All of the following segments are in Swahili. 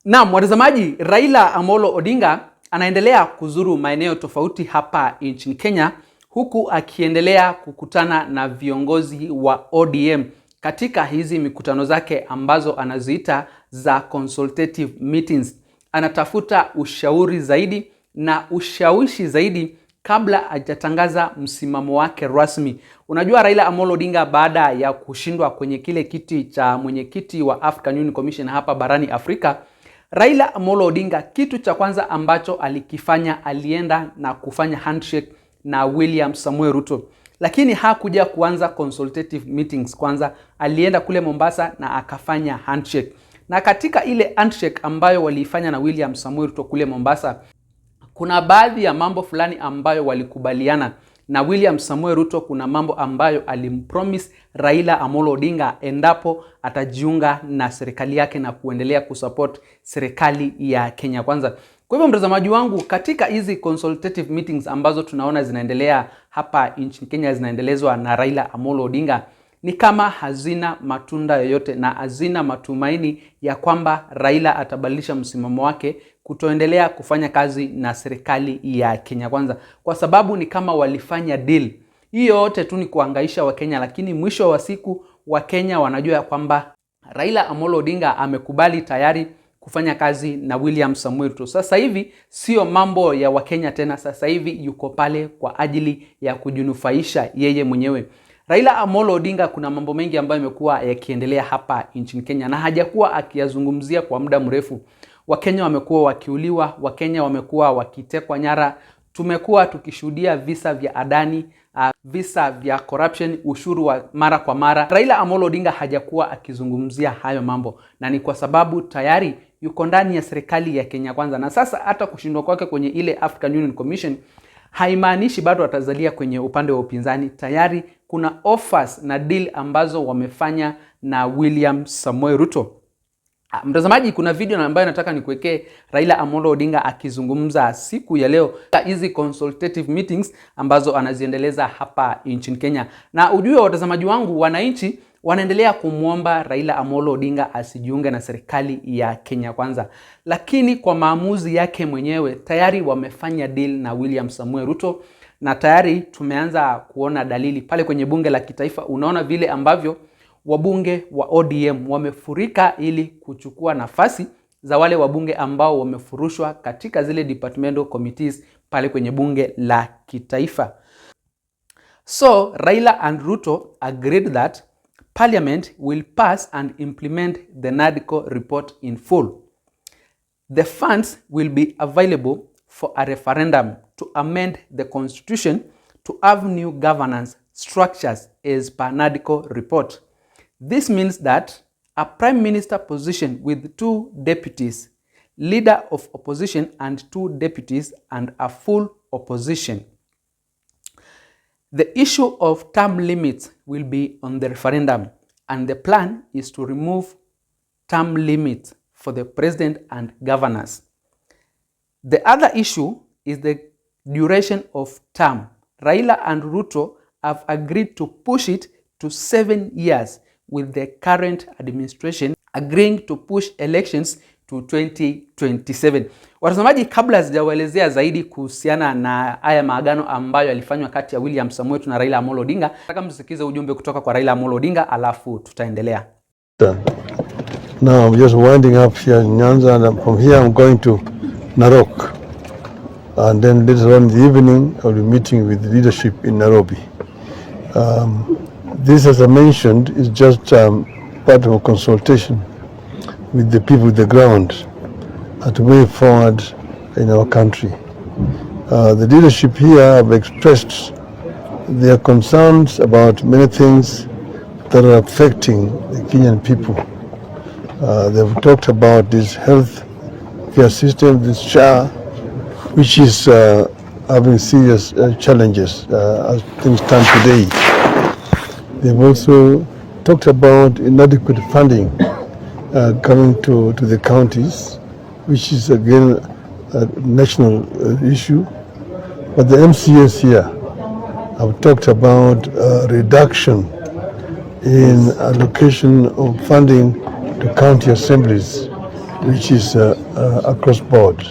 Naam, watazamaji, Raila Amolo Odinga anaendelea kuzuru maeneo tofauti hapa nchini Kenya, huku akiendelea kukutana na viongozi wa ODM katika hizi mikutano zake ambazo anaziita za consultative meetings. Anatafuta ushauri zaidi na ushawishi zaidi kabla hajatangaza msimamo wake rasmi. Unajua, Raila Amolo Odinga baada ya kushindwa kwenye kile kiti cha mwenyekiti wa African Union Commission hapa barani Afrika, Raila Amolo Odinga kitu cha kwanza ambacho alikifanya, alienda na kufanya handshake na William Samuel Ruto. Lakini hakuja kuanza consultative meetings kwanza, alienda kule Mombasa na akafanya handshake. Na katika ile handshake ambayo waliifanya na William Samuel Ruto kule Mombasa, kuna baadhi ya mambo fulani ambayo walikubaliana. Na William Samuel Ruto kuna mambo ambayo alimpromise Raila Amolo Odinga endapo atajiunga na serikali yake na kuendelea kusupport serikali ya Kenya Kwanza. Kwa hivyo mtazamaji wangu, katika hizi consultative meetings ambazo tunaona zinaendelea hapa nchini Kenya, zinaendelezwa na Raila Amolo Odinga, ni kama hazina matunda yoyote na hazina matumaini ya kwamba Raila atabadilisha msimamo wake kutoendelea kufanya kazi na serikali ya Kenya Kwanza, kwa sababu ni kama walifanya deal. Hiyo yote tu ni kuhangaisha Wakenya, lakini mwisho wa siku Wakenya wanajua ya kwamba Raila Amolo Odinga amekubali tayari kufanya kazi na William Samuel Ruto. Sasa hivi sio mambo ya Wakenya tena, sasa hivi yuko pale kwa ajili ya kujinufaisha yeye mwenyewe. Raila Amolo Odinga kuna mambo mengi ambayo yamekuwa yakiendelea hapa nchini Kenya na hajakuwa akiyazungumzia kwa muda mrefu. Wakenya wamekuwa wakiuliwa, Wakenya wamekuwa wakitekwa nyara, tumekuwa tukishuhudia visa vya adani, visa vya corruption, ushuru wa mara kwa mara. Raila Amolo Odinga hajakuwa akizungumzia hayo mambo, na ni kwa sababu tayari yuko ndani ya serikali ya Kenya Kwanza. Na sasa hata kushindwa kwake kwenye ile African Union Commission haimaanishi bado atazalia kwenye upande wa upinzani. Tayari kuna offers na deal ambazo wamefanya na William Samuel Ruto. Mtazamaji, kuna video ambayo nataka nikuwekee Raila Amolo Odinga akizungumza siku ya leo hizi consultative meetings ambazo anaziendeleza hapa nchini Kenya. Na ujue watazamaji wangu, wananchi wanaendelea kumwomba Raila Amolo Odinga asijiunge na serikali ya Kenya Kwanza, lakini kwa maamuzi yake mwenyewe tayari wamefanya deal na William Samuel Ruto, na tayari tumeanza kuona dalili pale kwenye bunge la kitaifa. Unaona vile ambavyo wabunge wa ODM wamefurika ili kuchukua nafasi za wale wabunge ambao wamefurushwa katika zile departmental committees pale kwenye bunge la kitaifa. So Raila and Ruto agreed that Parliament will pass and implement the NADCO report in full. The funds will be available for a referendum to amend the constitution to have new governance structures as per NADCO report. This means that a prime minister position with 2 deputies, leader of opposition and 2 deputies, and a full opposition. The issue of term limits will be on the referendum, and the plan is to remove term limits for the president and governors. The other issue is the duration of term. Raila and Ruto have agreed to push it to 7 years, with the current administration agreeing to push elections to 2027. Watazamaji, kabla sijawaelezea zaidi kuhusiana na haya maagano ambayo yalifanywa kati ya William Samuel Ruto na Raila Amolo Odinga, nataka msikize ujumbe kutoka kwa Raila Amolo Odinga alafu tutaendelea. Now I'm just winding up here in Nyanza, and from here I'm going to Narok. And then later on in the evening I'll be meeting with the leadership in Nairobi. This, as I mentioned, is just part of a consultation with the people on the ground at the way forward in our country. The leadership here have expressed their concerns about many things that are affecting the Kenyan people. They've talked about this health care system, this SHA, which is having serious challenges as things stand today. They've also talked about inadequate funding coming to the counties, which is again a national issue. But the MCAs here have talked about reduction in allocation of funding to county assemblies which is across board.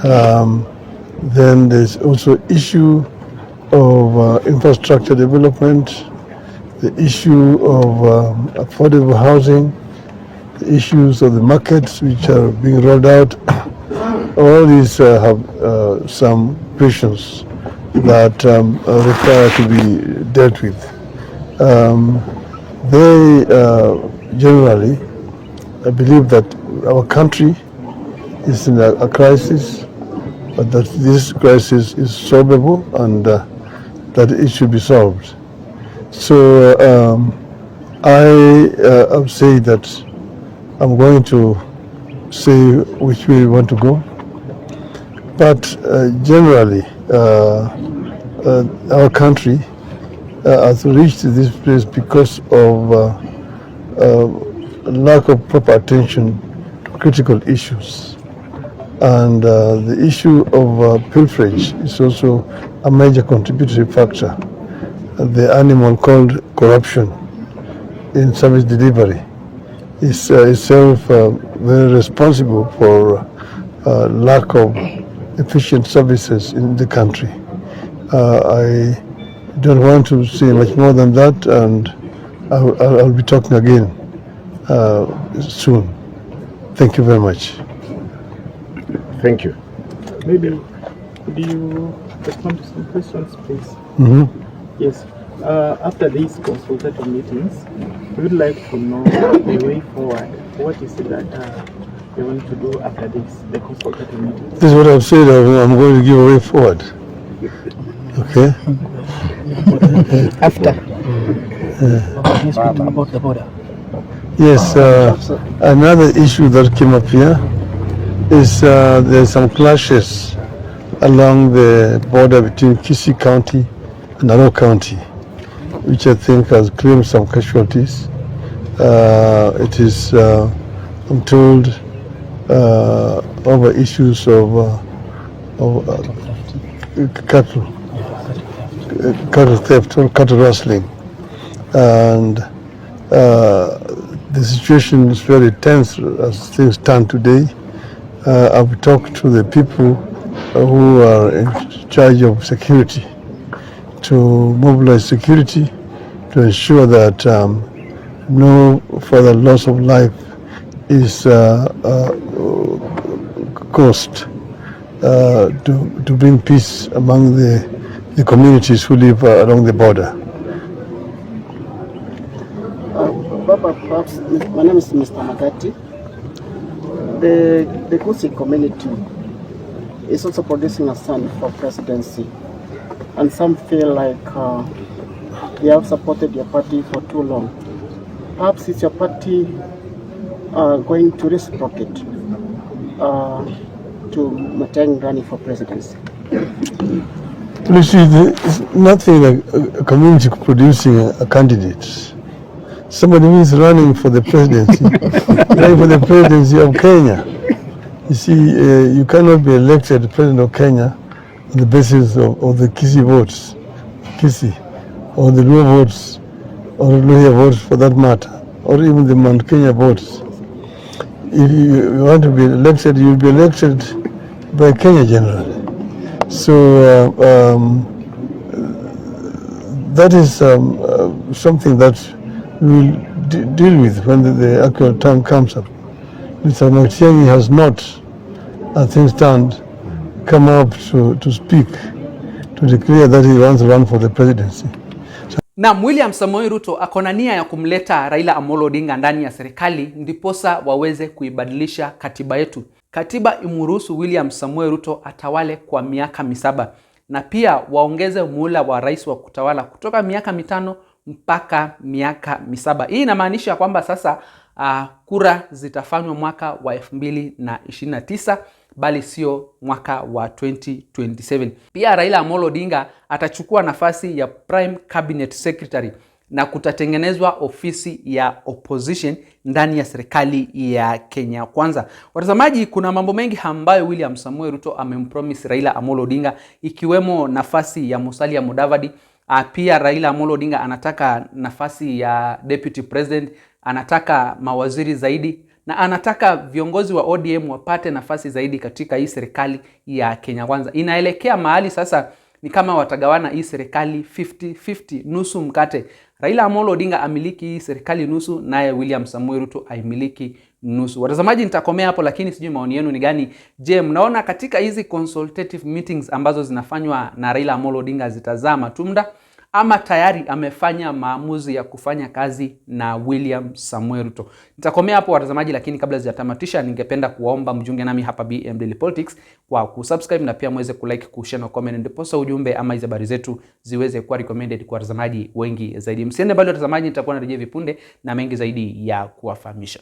Then there's also issue of infrastructure development, the issue of affordable housing, the issues of the markets which are being rolled out. All these have some questions that require to be dealt with. They generally believe that our country is in a crisis, but that this crisis is solvable and that it should be solved. So I would say that I'm going to say which way we want to go. But generally, our country has reached this place because of lack of proper attention to critical issues. And the issue of pilferage is also a major contributory factor. The animal called corruption in service delivery is itself very responsible for lack of efficient services in the country. I don't want to say much more than that, and I'll be talking again soon. Thank you very much. Thank you. Maybe could you respond to some questions, please? Mm-hmm. Yes. After these consultative meetings, we would like to know the way forward. What is it that you want to do after the consultative meetings? This is what I've said. I'm going to give a way forward. Okay. After. About the border. Yes. Another issue that came up here is there's some clashes along the border between Kisii County and Narok County, which I think has claimed some casualties. It is, I'm told, over issues of cattle theft or cattle rustling, and the situation is very tense as things stand today. I've talked to the people who are in charge of security to mobilize security to ensure that no further loss of life is caused, to bring peace among the communities who live along the border. Baba, perhaps, my name is Mr. Magati. The KUFANYA community is also producing a son for presidency, and some feel like they have supported your party for too long. Perhaps is your party going to reciprocate to maintain running for presidency? You see, there's nothing like a community producing a candidate. Somebody who is running for the presidency, running for the presidency of Kenya. You see, you cannot be elected president of Kenya on the basis of the Kisii votes, or the Luo votes, or Luhya votes for that matter, or even the Mount Kenya votes. If you want to be elected, you'll be elected by Kenya generally. So that is something that we'll deal with when the actual time comes up. Mr. Matiang'i has not, as things stand, come up to speak, to declare that he wants to run for the presidency. Na William Samoei Ruto akona nia ya kumleta Raila Amolo Odinga ndani ya serikali ndiposa waweze kuibadilisha katiba yetu. Katiba imuruhusu William Samoei Ruto atawale kwa miaka 7 na pia waongeze muhula wa rais wa kutawala kutoka miaka 5 mpaka miaka 7. Hii inamaanisha kwamba sasa kura zitafanywa mwaka wa 2029 bali sio mwaka wa 2027. Pia Raila Amolo Odinga atachukua nafasi ya Prime Cabinet Secretary na kutatengenezwa ofisi ya opposition ndani ya serikali ya Kenya Kwanza. Watazamaji, kuna mambo mengi ambayo William Samoei Ruto amempromise Raila Amolo Odinga, ikiwemo nafasi ya Musalia Mudavadi. Pia Raila Amolo Odinga anataka nafasi ya deputy president, anataka mawaziri zaidi na anataka viongozi wa ODM wapate nafasi zaidi katika hii serikali ya Kenya Kwanza. Inaelekea mahali sasa ni kama watagawana hii serikali 50-50, nusu mkate. Raila Amolo Odinga amiliki hii serikali nusu, naye William Samoei Ruto aimiliki nusu. Watazamaji, nitakomea hapo, lakini sijui maoni yenu ni gani. Je, mnaona katika hizi consultative meetings ambazo zinafanywa na Raila Amolo Odinga zitazaa matunda, ama tayari amefanya maamuzi ya kufanya kazi na William Samoei Ruto? Nitakomea hapo watazamaji, lakini kabla sijatamatisha, ningependa kuwaomba mjunge nami hapa BM Daily Politics kwa kusubscribe na pia muweze kulike, kushare na comment, ndipo ujumbe ama hizo habari zetu ziweze kuwa recommended kwa watazamaji wengi zaidi. Msiende bali watazamaji, nitakuwa narejea vipunde na mengi zaidi ya kuwafahamisha.